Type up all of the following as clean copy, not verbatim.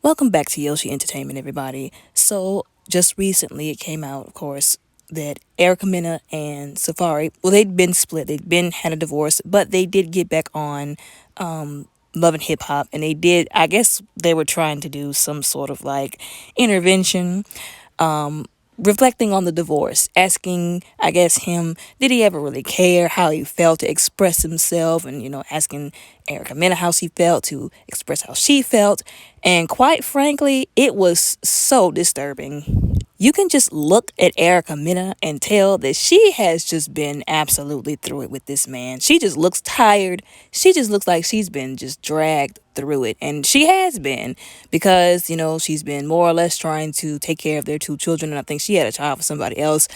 Welcome back to Yoshi Entertainment, everybody. So, just recently it came out, of course, that Erica Mena and Safaree, well, they'd been split, they'd been had a divorce, but they did get back on Love and Hip Hop, and they did, I guess they were trying to do some sort of like intervention, reflecting on the divorce, asking, I guess, him, did he ever really care how he felt to express himself, and, asking Erica Mena how she felt to express how she felt. And quite frankly, it was so disturbing. You can just look at Erica Mena and tell that she has just been absolutely through it with this man. She just looks tired. She just looks like she's been just dragged through it. And she has been because, she's been more or less trying to take care of their two children. And I think she had a child for somebody else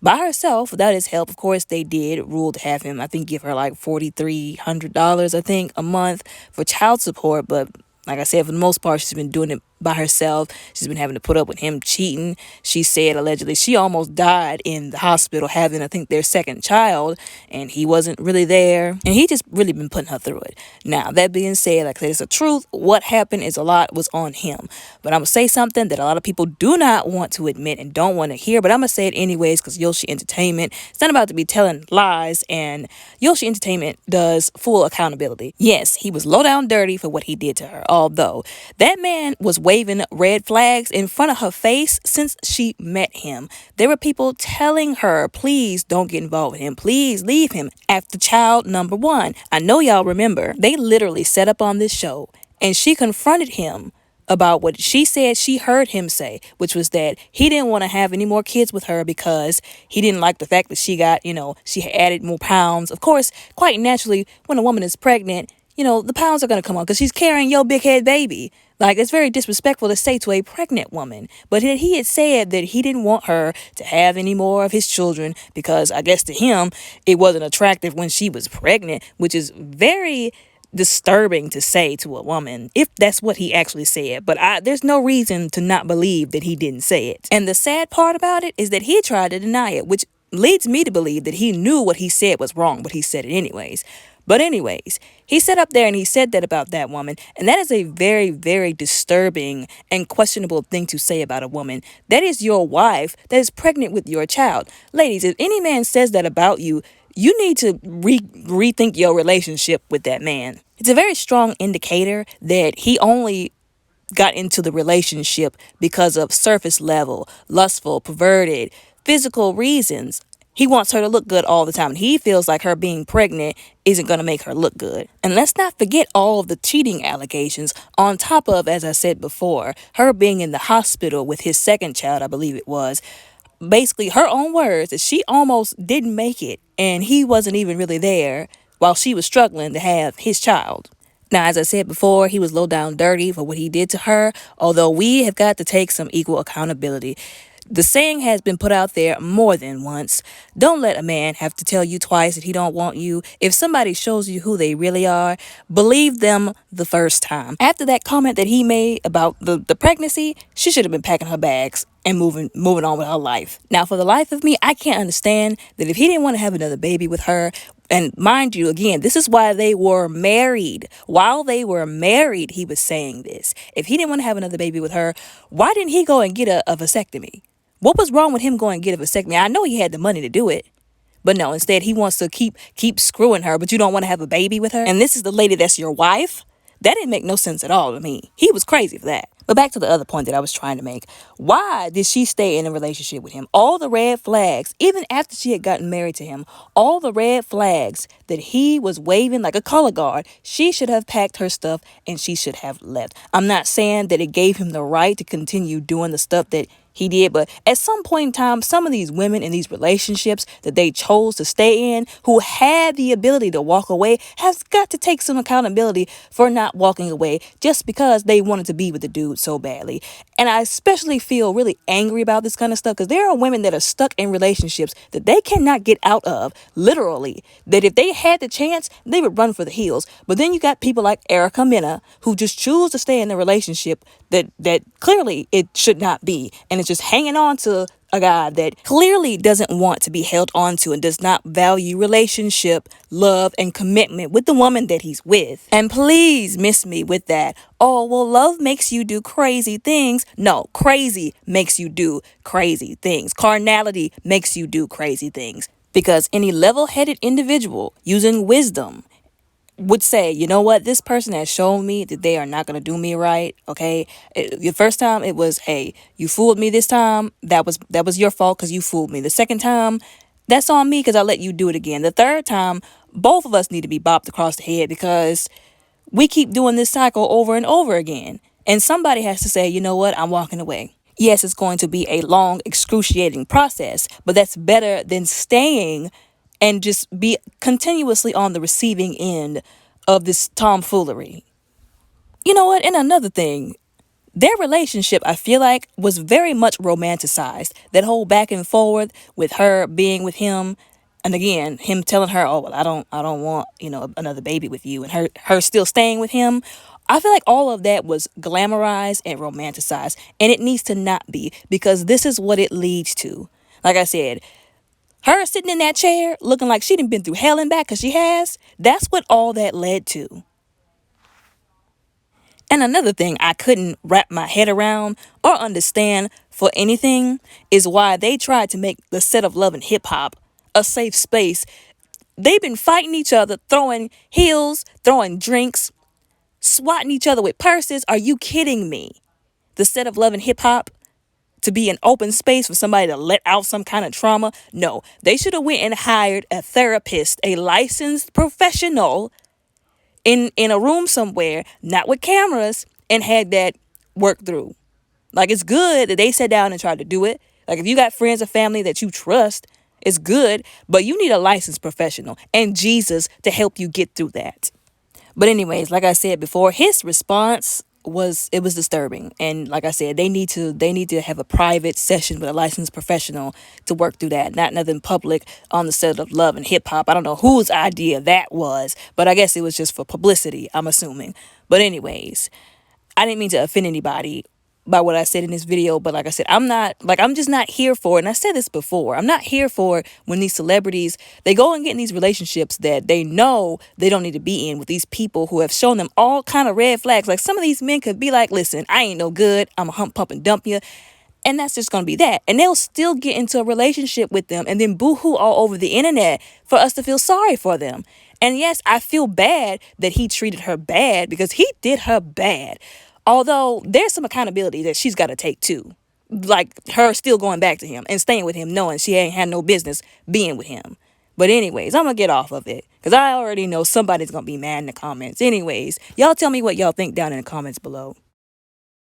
by herself without his help. Of course, they did rule to have him, I think, give her like $4,300, I think, a month for child support. But like I said, for the most part, she's been doing it by herself. She's been having to put up with him cheating. She said allegedly she almost died in the hospital having, I think, their second child, and he wasn't really there. And he just really been putting her through it. Now, that being said, like I said, it's the truth. What happened is a lot was on him. But I'm going to say something that a lot of people do not want to admit and don't want to hear, but I'm going to say it anyways because Yoshi Entertainment, it's not about to be telling lies, and Yoshi Entertainment does full accountability. Yes, he was low down dirty for what he did to her, although that man was waving red flags in front of her face since she met him. There were people telling her, please don't get involved with him. Please leave him after child number one. I know y'all remember. They literally set up on this show and she confronted him about what she said she heard him say, which was that he didn't want to have any more kids with her because he didn't like the fact that she got, she had added more pounds. Of course, quite naturally, when a woman is pregnant, the pounds are going to come on because she's carrying your big head baby. Like, it's very disrespectful to say to a pregnant woman. But he had said that he didn't want her to have any more of his children because I guess to him, it wasn't attractive when she was pregnant, which is very disturbing to say to a woman if that's what he actually said. But there's no reason to not believe that he didn't say it. And the sad part about it is that he tried to deny it, which leads me to believe that he knew what he said was wrong, but he said it anyways. But anyways, he sat up there and he said that about that woman. And that is a very, very disturbing and questionable thing to say about a woman. That is your wife that is pregnant with your child. Ladies, if any man says that about you, you need to rethink your relationship with that man. It's a very strong indicator that he only got into the relationship because of surface level, lustful, perverted, physical reasons. He wants her to look good all the time. And he feels like her being pregnant isn't going to make her look good. And let's not forget all of the cheating allegations on top of, as I said before, her being in the hospital with his second child, I believe it was. Basically, her own words that she almost didn't make it and he wasn't even really there while she was struggling to have his child. Now, as I said before, he was low down dirty for what he did to her, although we have got to take some equal accountability. The saying has been put out there more than once. Don't let a man have to tell you twice that he don't want you. If somebody shows you who they really are, believe them the first time. After that comment that he made about the pregnancy, she should have been packing her bags and moving on with her life. Now, for the life of me, I can't understand that if he didn't want to have another baby with her, and mind you, again, this is why they were married. While they were married, he was saying this. If he didn't want to have another baby with her, why didn't he go and get a vasectomy? What was wrong with him going to get a vasectomy? I know he had the money to do it. But no, instead he wants to keep screwing her, but you don't want to have a baby with her? And this is the lady that's your wife? That didn't make no sense at all to me. He was crazy for that. But back to the other point that I was trying to make. Why did she stay in a relationship with him? All the red flags, even after she had gotten married to him, all the red flags that he was waving like a color guard, she should have packed her stuff and she should have left. I'm not saying that it gave him the right to continue doing the stuff that he did, but at some point in time, some of these women in these relationships that they chose to stay in, who had the ability to walk away, has got to take some accountability for not walking away just because they wanted to be with the dude so badly. And I especially feel really angry about this kind of stuff because there are women that are stuck in relationships that they cannot get out of, literally, that if they had the chance, they would run for the hills. But then you got people like Erica Mena who just choose to stay in the relationship that clearly it should not be. And it's just hanging on to a guy that clearly doesn't want to be held onto and does not value relationship, love, and commitment with the woman that he's with. And please miss me with that. Oh, well, love makes you do crazy things. No, crazy makes you do crazy things. Carnality makes you do crazy things. Because any level-headed individual using wisdom would say, you know what, this person has shown me that they are not going to do me right. Okay, the first time it was, hey, you fooled me this time. That was your fault because you fooled me. The second time, that's on me because I let you do it again. The third time, both of us need to be bopped across the head because we keep doing this cycle over and over again. And somebody has to say, you know what, I'm walking away. Yes, it's going to be a long, excruciating process, but that's better than staying and just be continuously on the receiving end of this tomfoolery. You know what? And another thing, their relationship, I feel like, was very much romanticized. That whole back and forth with her being with him, and again, him telling her, "Oh, well, I don't want, another baby with you," and her still staying with him. I feel like all of that was glamorized and romanticized, and it needs to not be because this is what it leads to. Like I said, her sitting in that chair looking like she done been through hell and back because she has. That's what all that led to. And another thing I couldn't wrap my head around or understand for anything is why they tried to make the set of Love and Hip Hop a safe space. They've been fighting each other, throwing heels, throwing drinks, swatting each other with purses. Are you kidding me? The set of Love and Hip Hop to be an open space for somebody to let out some kind of trauma? No, they should have went and hired a therapist, a licensed professional in a room somewhere, not with cameras, and had that worked through. Like, it's good that they sat down and tried to do it. Like, if you got friends or family that you trust, it's good, but you need a licensed professional and Jesus to help you get through that. But anyways, like I said before, his response was disturbing. And like I said, they need to have a private session with a licensed professional to work through that. Not nothing public on the set of Love and Hip Hop. I don't know whose idea that was, but I guess it was just for publicity, I'm assuming. But anyways, I didn't mean to offend anybody by what I said in this video, but like I said, I'm just not here for it. And I said this before, I'm not here for when these celebrities, they go and get in these relationships that they know they don't need to be in with these people who have shown them all kind of red flags. Like, some of these men could be like, listen, I ain't no good, I'm a hump, pump, and dump you. And that's just going to be that. And they'll still get into a relationship with them and then boo-hoo all over the internet for us to feel sorry for them. And yes, I feel bad that he treated her bad because he did her bad. Although there's some accountability that she's got to take too. Like, her still going back to him and staying with him knowing she ain't had no business being with him. But anyways, I'm going to get off of it because I already know somebody's going to be mad in the comments. Anyways, y'all tell me what y'all think down in the comments below.